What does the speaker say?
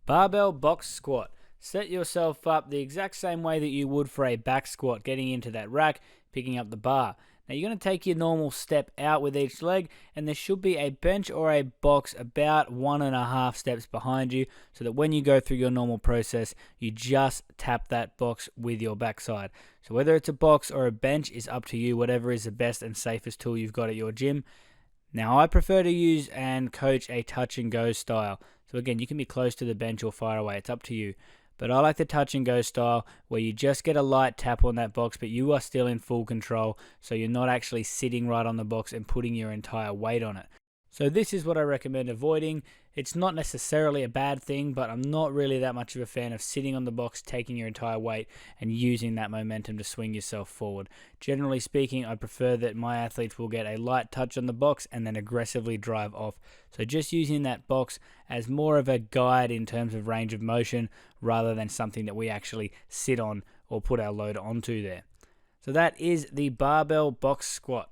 Barbell box squat. Set yourself up the exact same way that you would for a back squat, getting into that rack, picking up the bar. Now you're going to take your normal step out with each leg, and there should be a bench or a box about 1.5 steps behind you, so that when you go through your normal process, you just tap that box with your backside. So whether it's a box or a bench is up to you, whatever is the best and safest tool you've got at your gym. Now I prefer to use and coach a touch and go style. So again, you can be close to the bench or far away, it's up to you. But I like the touch and go style where you just get a light tap on that box, but you are still in full control, so you're not actually sitting right on the box and putting your entire weight on it. So this is what I recommend avoiding. It's not necessarily a bad thing, but I'm not really that much of a fan of sitting on the box, taking your entire weight, and using that momentum to swing yourself forward. Generally speaking, I prefer that my athletes will get a light touch on the box and then aggressively drive off. So just using that box as more of a guide in terms of range of motion, rather than something that we actually sit on or put our load onto there. So that is the barbell box squat.